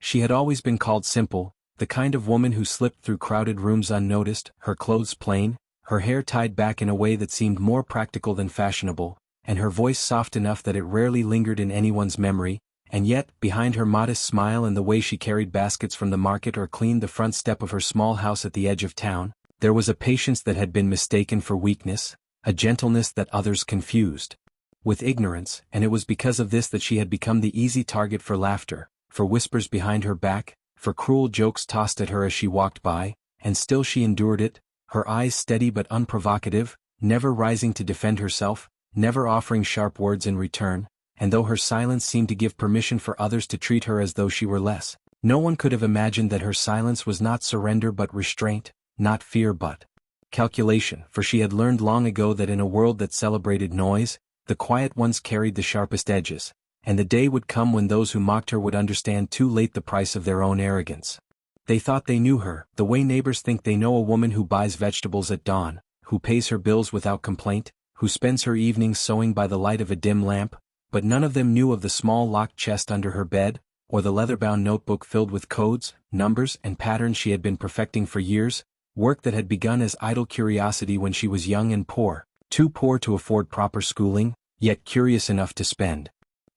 She had always been called simple, the kind of woman who slipped through crowded rooms unnoticed, her clothes plain, her hair tied back in a way that seemed more practical than fashionable, and her voice soft enough that it rarely lingered in anyone's memory, and yet, behind her modest smile and the way she carried baskets from the market or cleaned the front step of her small house at the edge of town, there was a patience that had been mistaken for weakness, a gentleness that others confused with ignorance, and it was because of this that she had become the easy target for laughter, for whispers behind her back, for cruel jokes tossed at her as she walked by, and still she endured it, her eyes steady but unprovocative, never rising to defend herself, never offering sharp words in return, and though her silence seemed to give permission for others to treat her as though she were less, no one could have imagined that her silence was not surrender but restraint, not fear but calculation, for she had learned long ago that in a world that celebrated noise, the quiet ones carried the sharpest edges, and the day would come when those who mocked her would understand too late the price of their own arrogance. They thought they knew her, the way neighbors think they know a woman who buys vegetables at dawn, who pays her bills without complaint, who spends her evenings sewing by the light of a dim lamp, but none of them knew of the small locked chest under her bed, or the leather-bound notebook filled with codes, numbers, and patterns she had been perfecting for years, work that had begun as idle curiosity when she was young and poor, too poor to afford proper schooling, yet curious enough to spend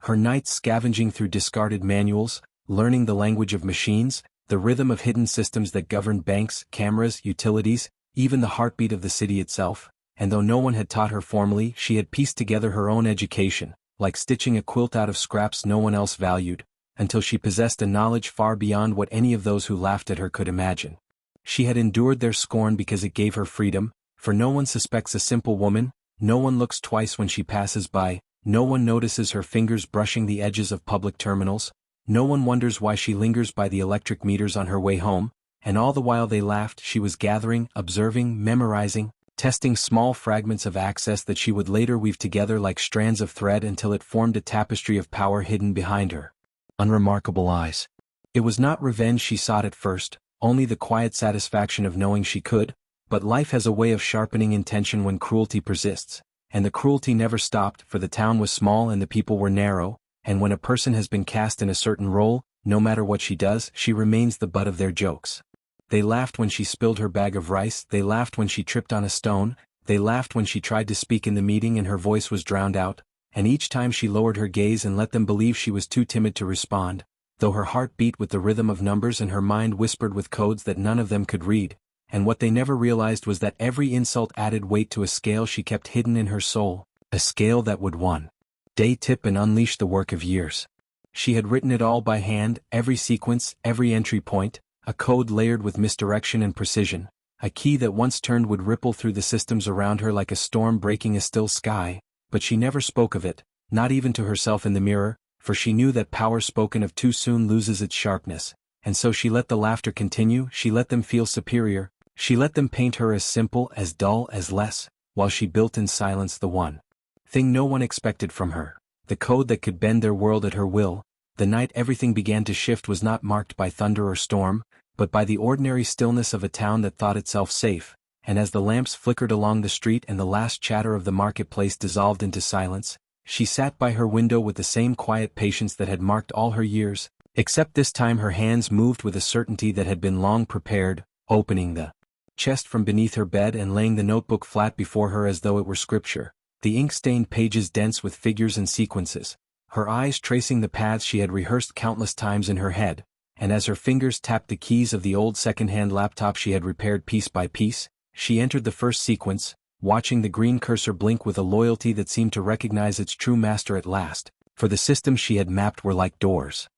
her nights scavenging through discarded manuals, learning the language of machines, the rhythm of hidden systems that governed banks, cameras, utilities, even the heartbeat of the city itself, and though no one had taught her formally, she had pieced together her own education, like stitching a quilt out of scraps no one else valued, until she possessed a knowledge far beyond what any of those who laughed at her could imagine. She had endured their scorn because it gave her freedom, for no one suspects a simple woman, no one looks twice when she passes by, no one notices her fingers brushing the edges of public terminals, no one wonders why she lingers by the electric meters on her way home, and all the while they laughed she was gathering, observing, memorizing, testing small fragments of access that she would later weave together like strands of thread until it formed a tapestry of power hidden behind her unremarkable eyes. It was not revenge she sought at first, only the quiet satisfaction of knowing she could, but life has a way of sharpening intention when cruelty persists, and the cruelty never stopped, for the town was small and the people were narrow, and when a person has been cast in a certain role, no matter what she does, she remains the butt of their jokes. They laughed when she spilled her bag of rice, they laughed when she tripped on a stone, they laughed when she tried to speak in the meeting and her voice was drowned out, and each time she lowered her gaze and let them believe she was too timid to respond, though her heart beat with the rhythm of numbers and her mind whispered with codes that none of them could read, and what they never realized was that every insult added weight to a scale she kept hidden in her soul, a scale that would one day tip and unleash the work of years. She had written it all by hand, every sequence, every entry point, a code layered with misdirection and precision, a key that once turned would ripple through the systems around her like a storm breaking a still sky, but she never spoke of it, not even to herself in the mirror, for she knew that power spoken of too soon loses its sharpness, and so she let the laughter continue, she let them feel superior, she let them paint her as simple, as dull, as less, while she built in silence the one thing no one expected from her, the code that could bend their world at her will. The night everything began to shift was not marked by thunder or storm, but by the ordinary stillness of a town that thought itself safe, and as the lamps flickered along the street and the last chatter of the marketplace dissolved into silence, she sat by her window with the same quiet patience that had marked all her years, except this time her hands moved with a certainty that had been long prepared, opening the chest from beneath her bed and laying the notebook flat before her as though it were scripture, the ink-stained pages dense with figures and sequences, her eyes tracing the paths she had rehearsed countless times in her head, and as her fingers tapped the keys of the old second-hand laptop she had repaired piece by piece, she entered the first sequence, watching the green cursor blink with a loyalty that seemed to recognize its true master at last, for the systems she had mapped were like doors,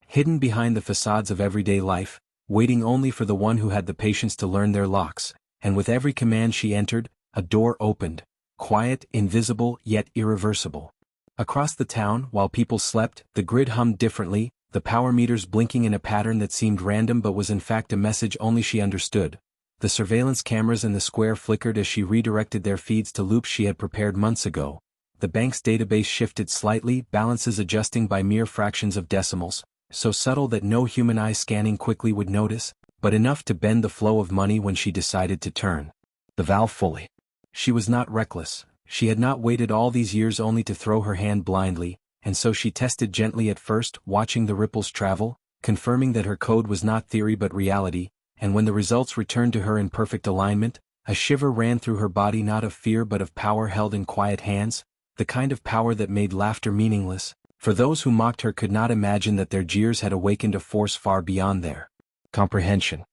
hidden behind the facades of everyday life, waiting only for the one who had the patience to learn their locks, and with every command she entered, a door opened, quiet, invisible, yet irreversible. Across the town, while people slept, the grid hummed differently, the power meters blinking in a pattern that seemed random but was in fact a message only she understood. The surveillance cameras in the square flickered as she redirected their feeds to loops she had prepared months ago. The bank's database shifted slightly, balances adjusting by mere fractions of decimals, so subtle that no human eye scanning quickly would notice, but enough to bend the flow of money when she decided to turn the valve fully. She was not reckless. She had not waited all these years only to throw her hand blindly, and so she tested gently at first, watching the ripples travel, confirming that her code was not theory but reality, and when the results returned to her in perfect alignment, a shiver ran through her body, not of fear but of power held in quiet hands, the kind of power that made laughter meaningless, for those who mocked her could not imagine that their jeers had awakened a force far beyond their comprehension.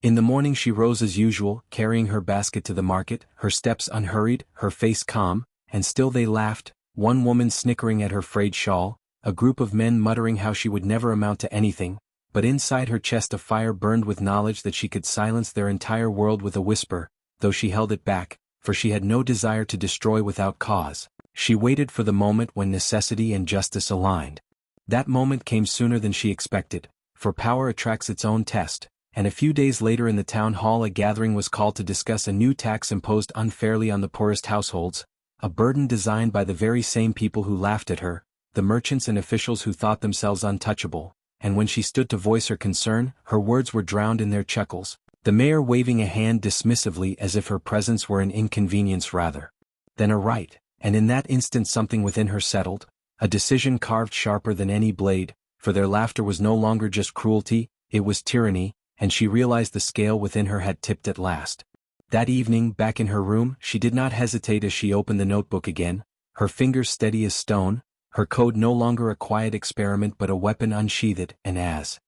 In the morning she rose as usual, carrying her basket to the market, her steps unhurried, her face calm, and still they laughed, one woman snickering at her frayed shawl, a group of men muttering how she would never amount to anything, but inside her chest a fire burned with knowledge that she could silence their entire world with a whisper, though she held it back, for she had no desire to destroy without cause. She waited for the moment when necessity and justice aligned. That moment came sooner than she expected, for power attracts its own test, and a few days later in the town hall a gathering was called to discuss a new tax imposed unfairly on the poorest households, a burden designed by the very same people who laughed at her, the merchants and officials who thought themselves untouchable, and when she stood to voice her concern, her words were drowned in their chuckles, the mayor waving a hand dismissively as if her presence were an inconvenience rather than a right, and in that instant something within her settled, a decision carved sharper than any blade, for their laughter was no longer just cruelty, it was tyranny, and she realized the scale within her had tipped at last. That evening, back in her room, she did not hesitate as she opened the notebook again, her fingers steady as stone, her code no longer a quiet experiment but a weapon unsheathed, and as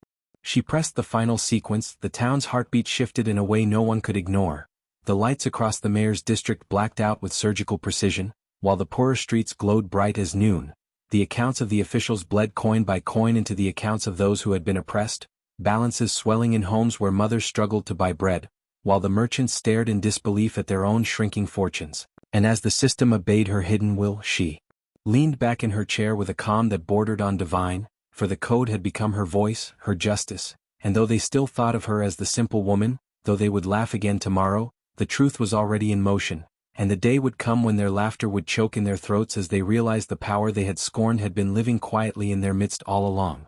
she pressed the final sequence, the town's heartbeat shifted in a way no one could ignore. The lights across the mayor's district blacked out with surgical precision, while the poorer streets glowed bright as noon. The accounts of the officials bled coin by coin into the accounts of those who had been oppressed, balances swelling in homes where mothers struggled to buy bread, while the merchants stared in disbelief at their own shrinking fortunes. And as the system obeyed her hidden will, she leaned back in her chair with a calm that bordered on divine, for the code had become her voice, her justice, and though they still thought of her as the simple woman, though they would laugh again tomorrow, the truth was already in motion, and the day would come when their laughter would choke in their throats as they realized the power they had scorned had been living quietly in their midst all along.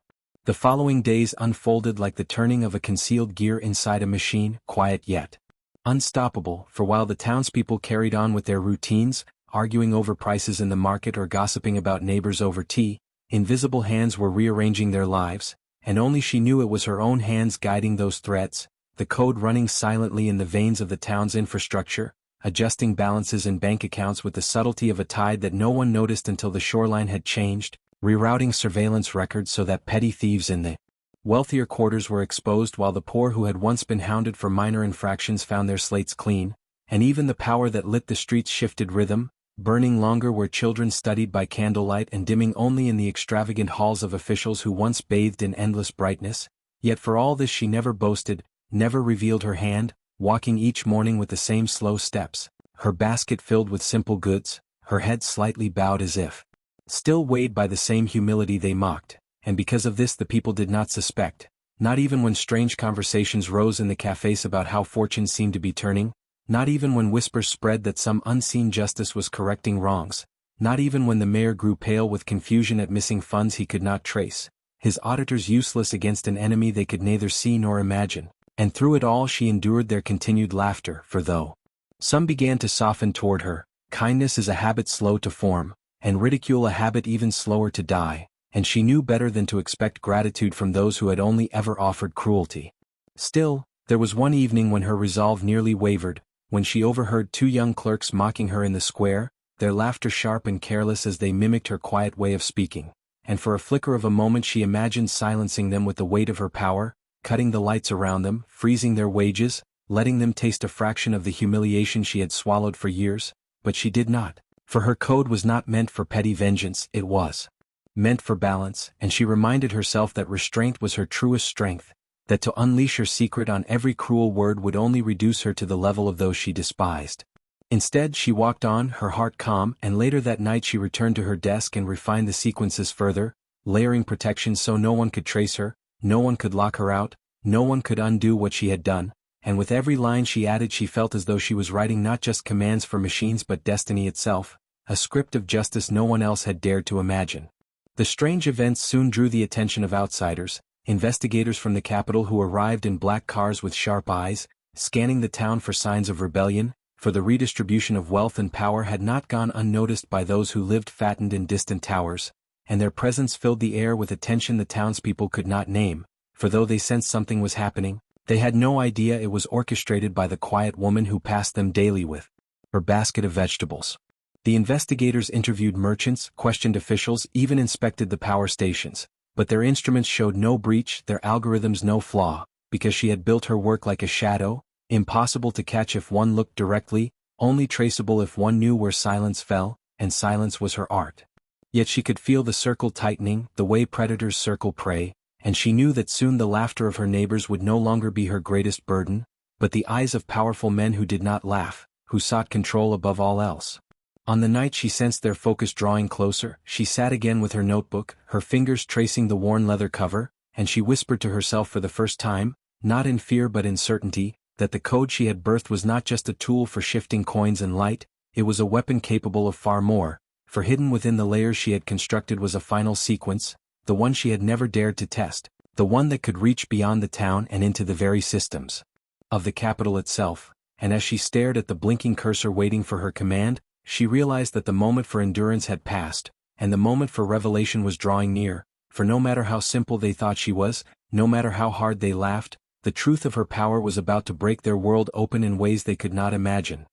The following days unfolded like the turning of a concealed gear inside a machine, quiet yet unstoppable, for while the townspeople carried on with their routines, arguing over prices in the market or gossiping about neighbors over tea, invisible hands were rearranging their lives, and only she knew it was her own hands guiding those threads, the code running silently in the veins of the town's infrastructure, adjusting balances in bank accounts with the subtlety of a tide that no one noticed until the shoreline had changed, rerouting surveillance records so that petty thieves in the wealthier quarters were exposed while the poor who had once been hounded for minor infractions found their slates clean, and even the power that lit the streets shifted rhythm, burning longer where children studied by candlelight and dimming only in the extravagant halls of officials who once bathed in endless brightness. Yet for all this she never boasted, never revealed her hand, walking each morning with the same slow steps, her basket filled with simple goods, her head slightly bowed as if still weighed by the same humility they mocked, and because of this the people did not suspect, not even when strange conversations rose in the cafes about how fortunes seemed to be turning, not even when whispers spread that some unseen justice was correcting wrongs, not even when the mayor grew pale with confusion at missing funds he could not trace, his auditors useless against an enemy they could neither see nor imagine, and through it all she endured their continued laughter, for though some began to soften toward her, kindness is a habit slow to form, and ridicule a habit even slower to die, and she knew better than to expect gratitude from those who had only ever offered cruelty. Still, there was one evening when her resolve nearly wavered, when she overheard two young clerks mocking her in the square, their laughter sharp and careless as they mimicked her quiet way of speaking, and for a flicker of a moment she imagined silencing them with the weight of her power, cutting the lights around them, freezing their wages, letting them taste a fraction of the humiliation she had swallowed for years, but she did not. For her code was not meant for petty vengeance, it was meant for balance, and she reminded herself that restraint was her truest strength, that to unleash her secret on every cruel word would only reduce her to the level of those she despised. Instead she walked on, her heart calm, and later that night she returned to her desk and refined the sequences further, layering protection so no one could trace her, no one could lock her out, no one could undo what she had done, and with every line she added she felt as though she was writing not just commands for machines but destiny itself, a script of justice no one else had dared to imagine. The strange events soon drew the attention of outsiders, investigators from the capital who arrived in black cars with sharp eyes, scanning the town for signs of rebellion, for the redistribution of wealth and power had not gone unnoticed by those who lived fattened in distant towers, and their presence filled the air with a tension the townspeople could not name, for though they sensed something was happening, they had no idea it was orchestrated by the quiet woman who passed them daily with her basket of vegetables. The investigators interviewed merchants, questioned officials, even inspected the power stations, but their instruments showed no breach, their algorithms no flaw, because she had built her work like a shadow, impossible to catch if one looked directly, only traceable if one knew where silence fell, and silence was her art. Yet she could feel the circle tightening, the way predators circle prey, and she knew that soon the laughter of her neighbors would no longer be her greatest burden, but the eyes of powerful men who did not laugh, who sought control above all else. On the night she sensed their focus drawing closer, she sat again with her notebook, her fingers tracing the worn leather cover, and she whispered to herself for the first time, not in fear but in certainty, that the code she had birthed was not just a tool for shifting coins and light, it was a weapon capable of far more, for hidden within the layers she had constructed was a final sequence, the one she had never dared to test, the one that could reach beyond the town and into the very systems of the capital itself, and as she stared at the blinking cursor waiting for her command, she realized that the moment for endurance had passed, and the moment for revelation was drawing near, for no matter how simple they thought she was, no matter how hard they laughed, the truth of her power was about to break their world open in ways they could not imagine.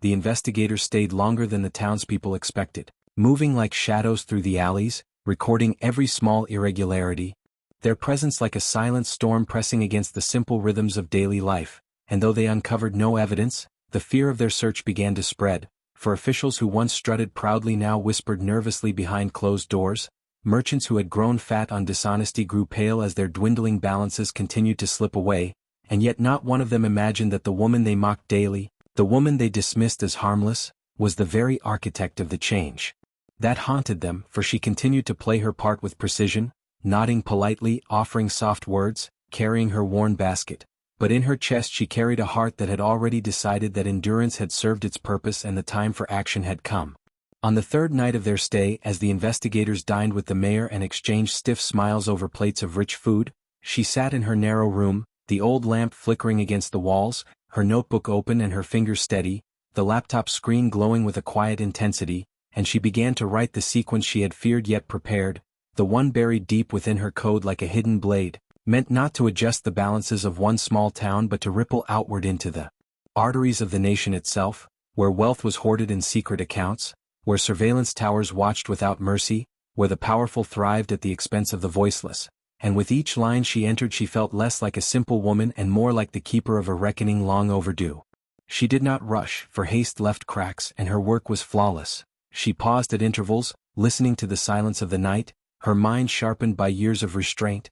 The investigators stayed longer than the townspeople expected, moving like shadows through the alleys, recording every small irregularity, their presence like a silent storm pressing against the simple rhythms of daily life, and though they uncovered no evidence, the fear of their search began to spread, for officials who once strutted proudly now whispered nervously behind closed doors, merchants who had grown fat on dishonesty grew pale as their dwindling balances continued to slip away, and yet not one of them imagined that the woman they mocked daily, the woman they dismissed as harmless, was the very architect of the change. That haunted them, for she continued to play her part with precision, nodding politely, offering soft words, carrying her worn basket. But in her chest she carried a heart that had already decided that endurance had served its purpose and the time for action had come. On the third night of their stay, as the investigators dined with the mayor and exchanged stiff smiles over plates of rich food, she sat in her narrow room, the old lamp flickering against the walls, her notebook open and her fingers steady, the laptop screen glowing with a quiet intensity, and she began to write the sequence she had feared yet prepared, the one buried deep within her code like a hidden blade, meant not to adjust the balances of one small town but to ripple outward into the arteries of the nation itself, where wealth was hoarded in secret accounts, where surveillance towers watched without mercy, where the powerful thrived at the expense of the voiceless, and with each line she entered she felt less like a simple woman and more like the keeper of a reckoning long overdue. She did not rush, for haste left cracks, and her work was flawless. She paused at intervals, listening to the silence of the night, her mind sharpened by years of restraint.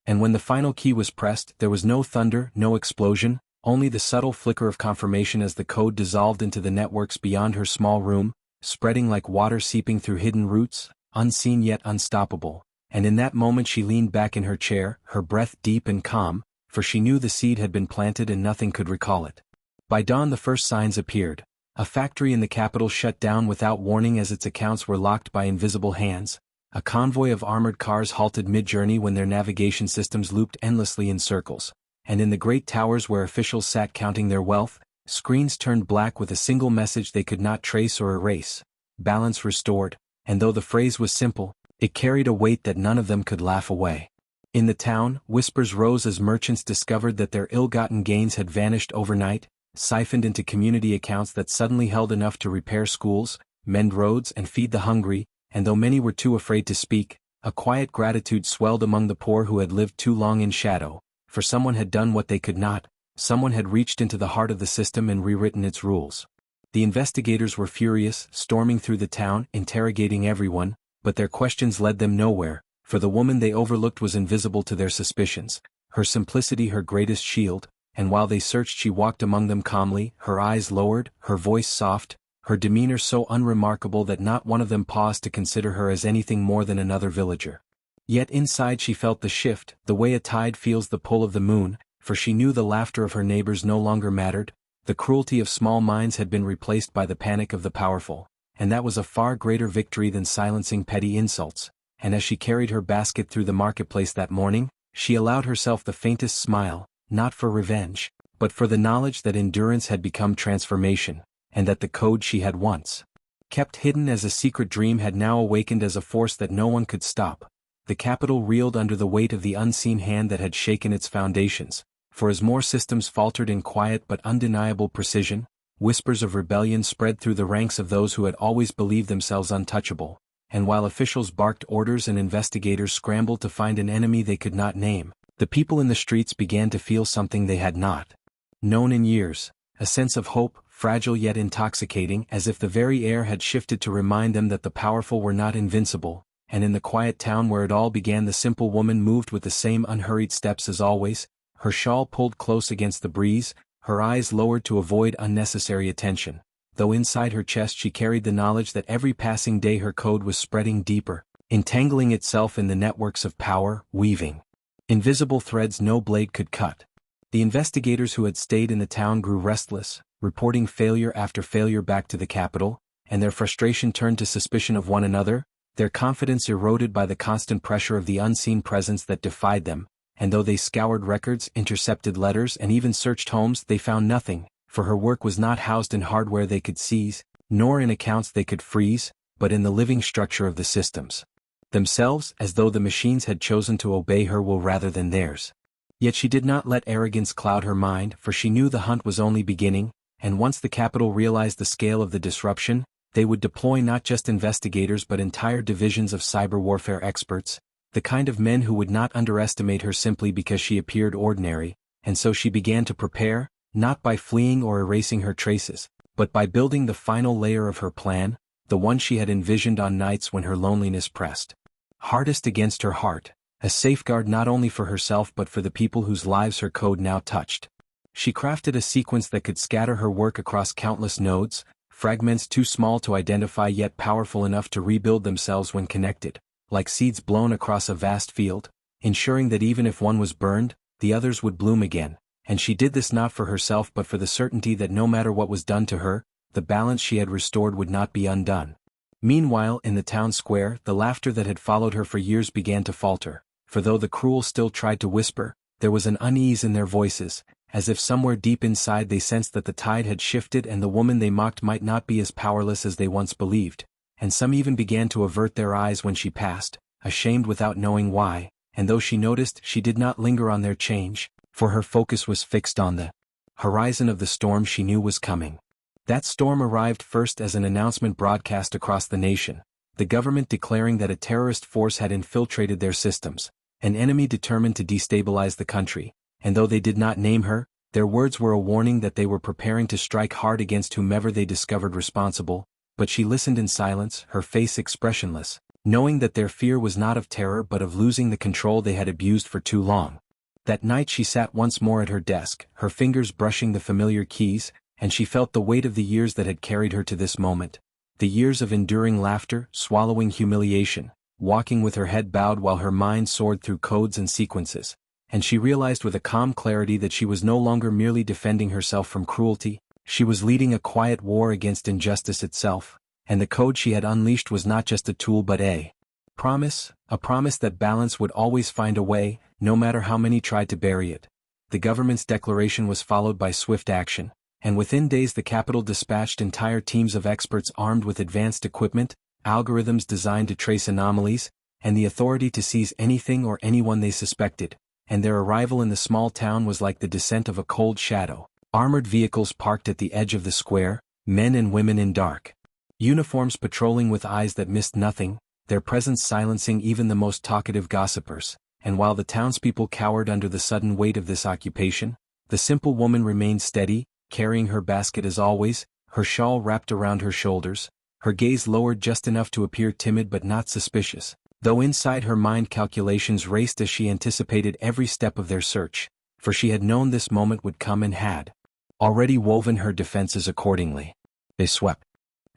And when the final key was pressed, there was no thunder, no explosion, only the subtle flicker of confirmation as the code dissolved into the networks beyond her small room, spreading like water seeping through hidden roots, unseen yet unstoppable. And in that moment she leaned back in her chair, her breath deep and calm, for she knew the seed had been planted and nothing could recall it. By dawn the first signs appeared. A factory in the capital shut down without warning as its accounts were locked by invisible hands. A convoy of armored cars halted mid-journey when their navigation systems looped endlessly in circles. And in the great towers where officials sat counting their wealth, screens turned black with a single message they could not trace or erase. Balance restored, and though the phrase was simple, it carried a weight that none of them could laugh away. In the town, whispers rose as merchants discovered that their ill-gotten gains had vanished overnight, siphoned into community accounts that suddenly held enough to repair schools, mend roads and feed the hungry, and though many were too afraid to speak, a quiet gratitude swelled among the poor who had lived too long in shadow, for someone had done what they could not, someone had reached into the heart of the system and rewritten its rules. The investigators were furious, storming through the town, interrogating everyone, but their questions led them nowhere, for the woman they overlooked was invisible to their suspicions, her simplicity her greatest shield, and while they searched she walked among them calmly, her eyes lowered, her voice soft, her demeanor so unremarkable that not one of them paused to consider her as anything more than another villager. Yet inside she felt the shift, the way a tide feels the pull of the moon, for she knew the laughter of her neighbors no longer mattered, the cruelty of small minds had been replaced by the panic of the powerful, and that was a far greater victory than silencing petty insults. And as she carried her basket through the marketplace that morning, she allowed herself the faintest smile, not for revenge, but for the knowledge that endurance had become transformation, and that the code she had once kept hidden as a secret dream had now awakened as a force that no one could stop. the capital reeled under the weight of the unseen hand that had shaken its foundations, for as more systems faltered in quiet but undeniable precision, whispers of rebellion spread through the ranks of those who had always believed themselves untouchable, and while officials barked orders and investigators scrambled to find an enemy they could not name, the people in the streets began to feel something they had not known in years, a sense of hope, fragile yet intoxicating, as if the very air had shifted to remind them that the powerful were not invincible. And in the quiet town where it all began, the simple woman moved with the same unhurried steps as always, her shawl pulled close against the breeze, her eyes lowered to avoid unnecessary attention, though inside her chest she carried the knowledge that every passing day her code was spreading deeper, entangling itself in the networks of power, weaving invisible threads no blade could cut. The investigators who had stayed in the town grew restless, reporting failure after failure back to the capital, and their frustration turned to suspicion of one another, their confidence eroded by the constant pressure of the unseen presence that defied them, and though they scoured records, intercepted letters, and even searched homes, they found nothing, for her work was not housed in hardware they could seize, nor in accounts they could freeze, but in the living structure of the systems themselves, as though the machines had chosen to obey her will rather than theirs. Yet she did not let arrogance cloud her mind, for she knew the hunt was only beginning, and once the capital realized the scale of the disruption, they would deploy not just investigators but entire divisions of cyber warfare experts, the kind of men who would not underestimate her simply because she appeared ordinary, and so she began to prepare, not by fleeing or erasing her traces, but by building the final layer of her plan, the one she had envisioned on nights when her loneliness pressed hardest against her heart, a safeguard not only for herself but for the people whose lives her code now touched. She crafted a sequence that could scatter her work across countless nodes, fragments too small to identify yet powerful enough to rebuild themselves when connected, like seeds blown across a vast field, ensuring that even if one was burned, the others would bloom again, and she did this not for herself but for the certainty that no matter what was done to her, the balance she had restored would not be undone. Meanwhile, in the town square, the laughter that had followed her for years began to falter, for though the cruel still tried to whisper, there was an unease in their voices, as if somewhere deep inside they sensed that the tide had shifted and the woman they mocked might not be as powerless as they once believed, and some even began to avert their eyes when she passed, ashamed without knowing why, and though she noticed, she did not linger on their change, for her focus was fixed on the horizon of the storm she knew was coming. That storm arrived first as an announcement broadcast across the nation, the government declaring that a terrorist force had infiltrated their systems, an enemy determined to destabilize the country, and though they did not name her, their words were a warning that they were preparing to strike hard against whomever they discovered responsible, but she listened in silence, her face expressionless, knowing that their fear was not of terror but of losing the control they had abused for too long. That night she sat once more at her desk, her fingers brushing the familiar keys, and she felt the weight of the years that had carried her to this moment, the years of enduring laughter, swallowing humiliation, walking with her head bowed while her mind soared through codes and sequences, and she realized with a calm clarity that she was no longer merely defending herself from cruelty, she was leading a quiet war against injustice itself, and the code she had unleashed was not just a tool but a promise that balance would always find a way, no matter how many tried to bury it. The government's declaration was followed by swift action, and within days the capital dispatched entire teams of experts armed with advanced equipment, algorithms designed to trace anomalies, and the authority to seize anything or anyone they suspected, and their arrival in the small town was like the descent of a cold shadow. Armored vehicles parked at the edge of the square, men and women in dark uniforms patrolling with eyes that missed nothing, their presence silencing even the most talkative gossipers, and while the townspeople cowered under the sudden weight of this occupation, the simple woman remained steady, carrying her basket as always, her shawl wrapped around her shoulders, her gaze lowered just enough to appear timid but not suspicious, though inside her mind calculations raced as she anticipated every step of their search, for she had known this moment would come and had already woven her defenses accordingly. They swept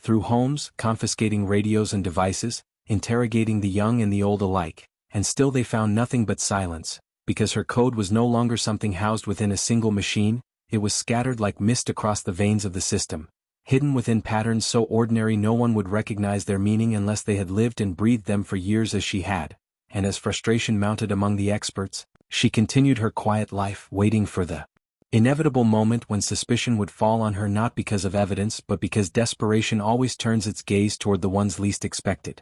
through homes, confiscating radios and devices, interrogating the young and the old alike, and still they found nothing but silence, because her code was no longer something housed within a single machine, it was scattered like mist across the veins of the system, hidden within patterns so ordinary no one would recognize their meaning unless they had lived and breathed them for years as she had, and as frustration mounted among the experts, she continued her quiet life waiting for the inevitable moment when suspicion would fall on her not because of evidence but because desperation always turns its gaze toward the ones least expected.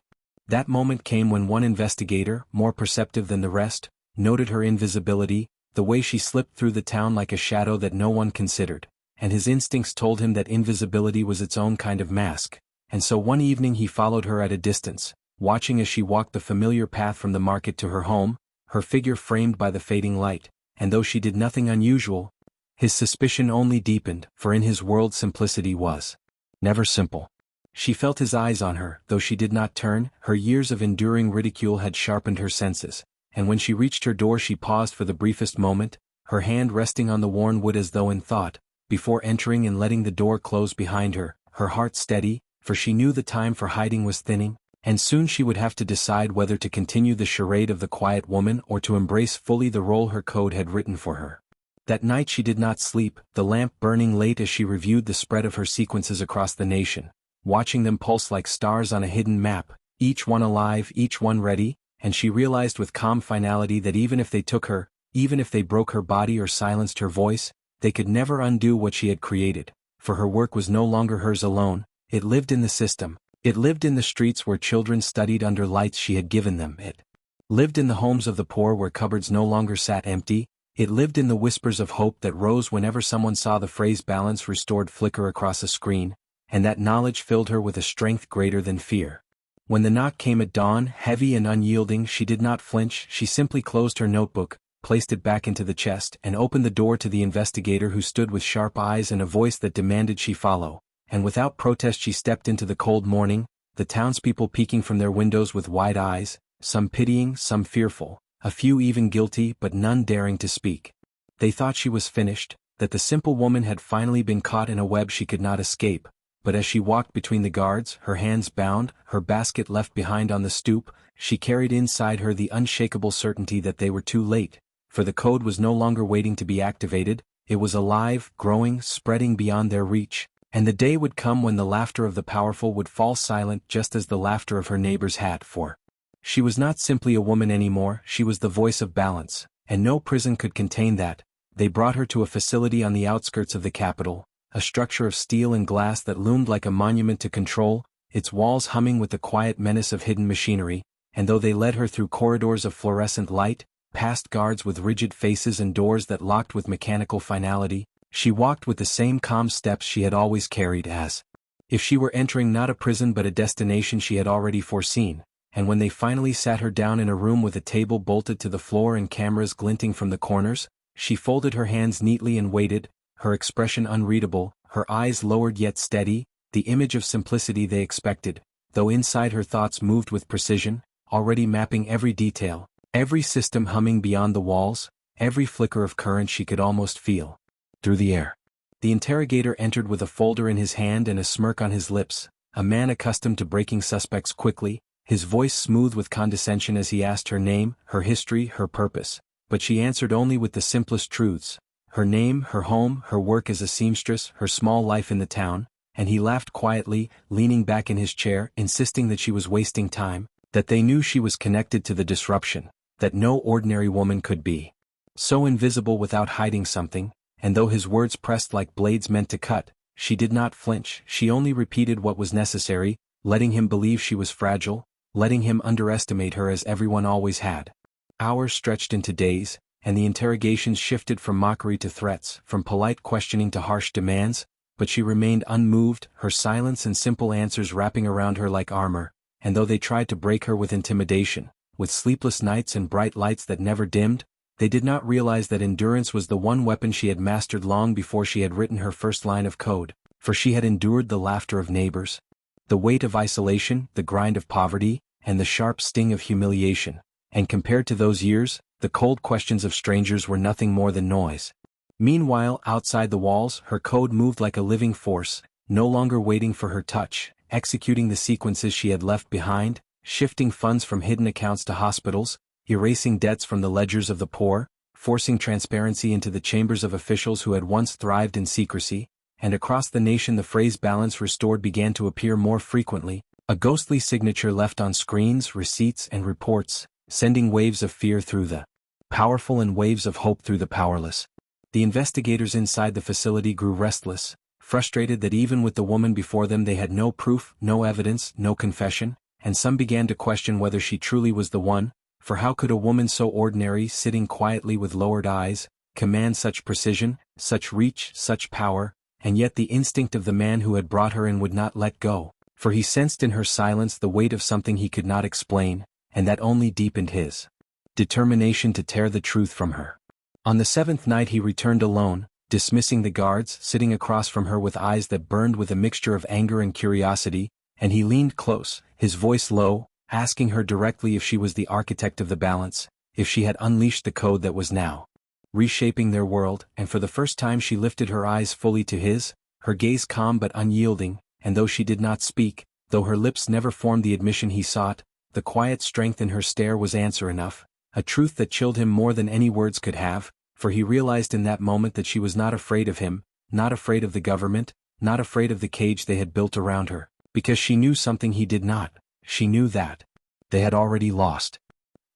That moment came when one investigator, more perceptive than the rest, noted her invisibility, the way she slipped through the town like a shadow that no one considered, and his instincts told him that invisibility was its own kind of mask, and so one evening he followed her at a distance, watching as she walked the familiar path from the market to her home, her figure framed by the fading light, and though she did nothing unusual, his suspicion only deepened, for in his world simplicity was never simple. She felt his eyes on her, though she did not turn, her years of enduring ridicule had sharpened her senses, and when she reached her door she paused for the briefest moment, her hand resting on the worn wood as though in thought, before entering and letting the door close behind her, her heart steady, for she knew the time for hiding was thinning, and soon she would have to decide whether to continue the charade of the quiet woman or to embrace fully the role her code had written for her. That night she did not sleep, the lamp burning late as she reviewed the spread of her sequences across the nation, watching them pulse like stars on a hidden map, each one alive, each one ready, and she realized with calm finality that even if they took her, even if they broke her body or silenced her voice, they could never undo what she had created, for her work was no longer hers alone, it lived in the system, it lived in the streets where children studied under lights she had given them, it lived in the homes of the poor where cupboards no longer sat empty, it lived in the whispers of hope that rose whenever someone saw the phrase balance restored flicker across a screen, and that knowledge filled her with a strength greater than fear. When the knock came at dawn, heavy and unyielding, she did not flinch, she simply closed her notebook, placed it back into the chest, and opened the door to the investigator who stood with sharp eyes and a voice that demanded she follow, and without protest she stepped into the cold morning, the townspeople peeking from their windows with wide eyes, some pitying, some fearful, a few even guilty but none daring to speak. They thought she was finished, that the simple woman had finally been caught in a web she could not escape, but as she walked between the guards, her hands bound, her basket left behind on the stoop, she carried inside her the unshakable certainty that they were too late, for the code was no longer waiting to be activated, it was alive, growing, spreading beyond their reach, and the day would come when the laughter of the powerful would fall silent just as the laughter of her neighbors had, for she was not simply a woman anymore, she was the voice of balance, and no prison could contain that. They brought her to a facility on the outskirts of the capital, a structure of steel and glass that loomed like a monument to control, its walls humming with the quiet menace of hidden machinery, and though they led her through corridors of fluorescent light, past guards with rigid faces and doors that locked with mechanical finality, she walked with the same calm steps she had always carried, as if she were entering not a prison but a destination she had already foreseen. And when they finally sat her down in a room with a table bolted to the floor and cameras glinting from the corners, she folded her hands neatly and waited, her expression unreadable, her eyes lowered yet steady, the image of simplicity they expected, though inside her thoughts moved with precision, already mapping every detail, every system humming beyond the walls, every flicker of current she could almost feel through the air. The interrogator entered with a folder in his hand and a smirk on his lips, a man accustomed to breaking suspects quickly, his voice smooth with condescension as he asked her name, her history, her purpose, but she answered only with the simplest truths, her name, her home, her work as a seamstress, her small life in the town, and he laughed quietly, leaning back in his chair, insisting that she was wasting time, that they knew she was connected to the disruption, that no ordinary woman could be so invisible without hiding something, and though his words pressed like blades meant to cut, she did not flinch, she only repeated what was necessary, letting him believe she was fragile, letting him underestimate her as everyone always had. Hours stretched into days, and the interrogations shifted from mockery to threats, from polite questioning to harsh demands, but she remained unmoved, her silence and simple answers wrapping around her like armor, and though they tried to break her with intimidation, with sleepless nights and bright lights that never dimmed, they did not realize that endurance was the one weapon she had mastered long before she had written her first line of code, for she had endured the laughter of neighbors, the weight of isolation, the grind of poverty, and the sharp sting of humiliation, and compared to those years, the cold questions of strangers were nothing more than noise. Meanwhile, outside the walls, her code moved like a living force, no longer waiting for her touch, executing the sequences she had left behind, shifting funds from hidden accounts to hospitals, erasing debts from the ledgers of the poor, forcing transparency into the chambers of officials who had once thrived in secrecy, and across the nation the phrase balance restored began to appear more frequently, a ghostly signature left on screens, receipts, and reports, sending waves of fear through the powerful and waves of hope through the powerless. The investigators inside the facility grew restless, frustrated that even with the woman before them they had no proof, no evidence, no confession, and some began to question whether she truly was the one, for how could a woman so ordinary, sitting quietly with lowered eyes, command such precision, such reach, such power, and yet the instinct of the man who had brought her in would not let go, for he sensed in her silence the weight of something he could not explain, and that only deepened his determination to tear the truth from her. On the seventh night he returned alone, dismissing the guards, sitting across from her with eyes that burned with a mixture of anger and curiosity, and he leaned close, his voice low, asking her directly if she was the architect of the balance, if she had unleashed the code that was now reshaping their world, and for the first time she lifted her eyes fully to his, her gaze calm but unyielding, and though she did not speak, though her lips never formed the admission he sought, the quiet strength in her stare was answer enough, a truth that chilled him more than any words could have, for he realized in that moment that she was not afraid of him, not afraid of the government, not afraid of the cage they had built around her, because she knew something he did not, she knew that they had already lost.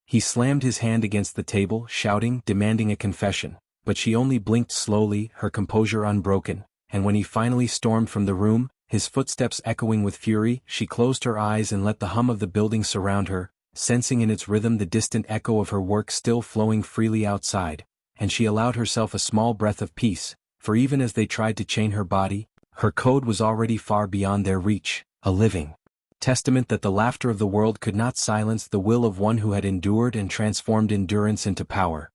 He slammed his hand against the table, shouting, demanding a confession, but she only blinked slowly, her composure unbroken, and when he finally stormed from the room, his footsteps echoing with fury, she closed her eyes and let the hum of the building surround her, sensing in its rhythm the distant echo of her work still flowing freely outside, and she allowed herself a small breath of peace, for even as they tried to chain her body, her code was already far beyond their reach, a living testament that the laughter of the world could not silence the will of one who had endured and transformed endurance into power.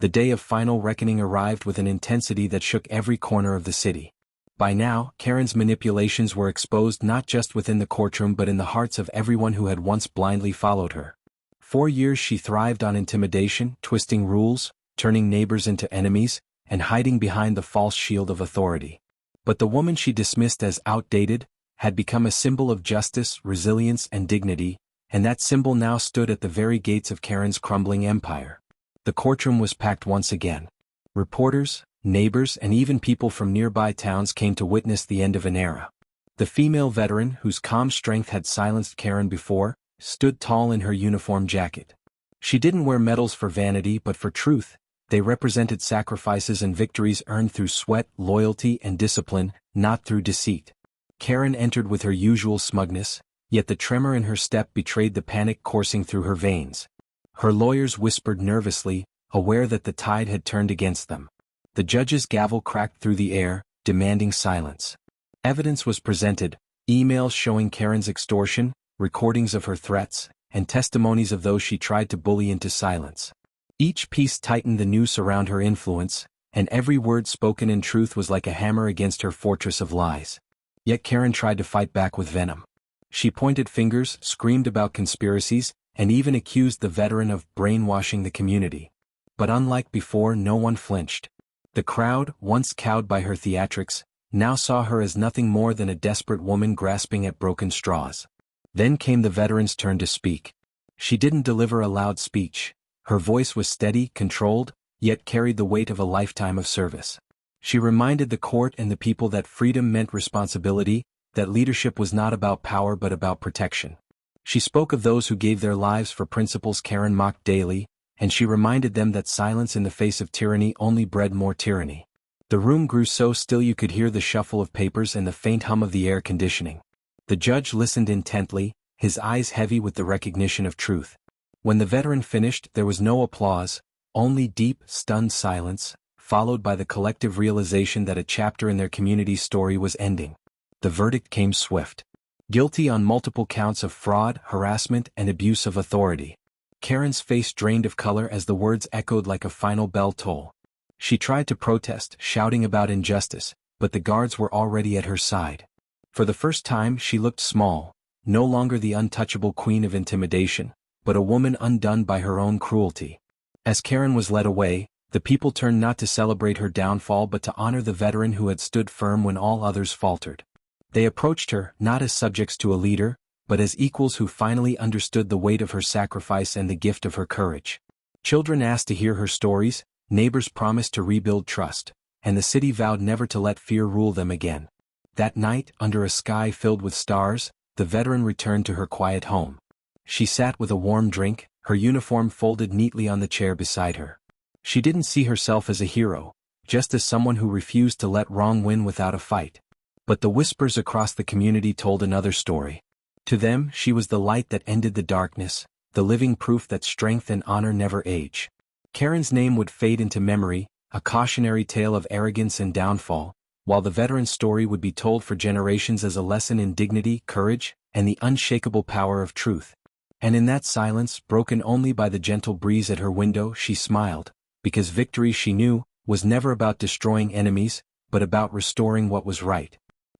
The day of final reckoning arrived with an intensity that shook every corner of the city. By now, Karen's manipulations were exposed not just within the courtroom but in the hearts of everyone who had once blindly followed her. 4 years she thrived on intimidation, twisting rules, turning neighbors into enemies, and hiding behind the false shield of authority. But the woman she dismissed as outdated had become a symbol of justice, resilience, and dignity, and that symbol now stood at the very gates of Karen's crumbling empire. The courtroom was packed once again. Reporters, neighbors, and even people from nearby towns came to witness the end of an era. The female veteran, whose calm strength had silenced Karen before, stood tall in her uniform jacket. She didn't wear medals for vanity but for truth. They represented sacrifices and victories earned through sweat, loyalty, and discipline, not through deceit. Karen entered with her usual smugness, yet the tremor in her step betrayed the panic coursing through her veins. Her lawyers whispered nervously, aware that the tide had turned against them. The judge's gavel cracked through the air, demanding silence. Evidence was presented, emails showing Karen's extortion, recordings of her threats, and testimonies of those she tried to bully into silence. Each piece tightened the noose around her influence, and every word spoken in truth was like a hammer against her fortress of lies. Yet Karen tried to fight back with venom. She pointed fingers, screamed about conspiracies, and even accused the veteran of brainwashing the community. But unlike before, no one flinched. The crowd, once cowed by her theatrics, now saw her as nothing more than a desperate woman grasping at broken straws. Then came the veteran's turn to speak. She didn't deliver a loud speech. Her voice was steady, controlled, yet carried the weight of a lifetime of service. She reminded the court and the people that freedom meant responsibility, that leadership was not about power but about protection. She spoke of those who gave their lives for principles Karen mocked daily, and she reminded them that silence in the face of tyranny only bred more tyranny. The room grew so still you could hear the shuffle of papers and the faint hum of the air conditioning. The judge listened intently, his eyes heavy with the recognition of truth. When the veteran finished, there was no applause, only deep, stunned silence, followed by the collective realization that a chapter in their community's story was ending. The verdict came swift. Guilty on multiple counts of fraud, harassment, and abuse of authority. Karen's face drained of color as the words echoed like a final bell toll. She tried to protest, shouting about injustice, but the guards were already at her side. For the first time she looked small, no longer the untouchable queen of intimidation, but a woman undone by her own cruelty. As Karen was led away, the people turned not to celebrate her downfall but to honor the veteran who had stood firm when all others faltered. They approached her, not as subjects to a leader, but as equals who finally understood the weight of her sacrifice and the gift of her courage. Children asked to hear her stories, neighbors promised to rebuild trust, and the city vowed never to let fear rule them again. That night, under a sky filled with stars, the veteran returned to her quiet home. She sat with a warm drink, her uniform folded neatly on the chair beside her. She didn't see herself as a hero, just as someone who refused to let wrong win without a fight. But the whispers across the community told another story. To them, she was the light that ended the darkness, the living proof that strength and honor never age. Karen's name would fade into memory, a cautionary tale of arrogance and downfall, while the veteran's story would be told for generations as a lesson in dignity, courage, and the unshakable power of truth. And in that silence, broken only by the gentle breeze at her window, she smiled, because victory, she knew, was never about destroying enemies, but about restoring what was right.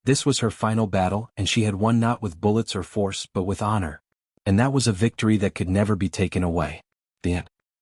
This was her final battle, and she had won not with bullets or force but with honor. And that was a victory that could never be taken away. The end.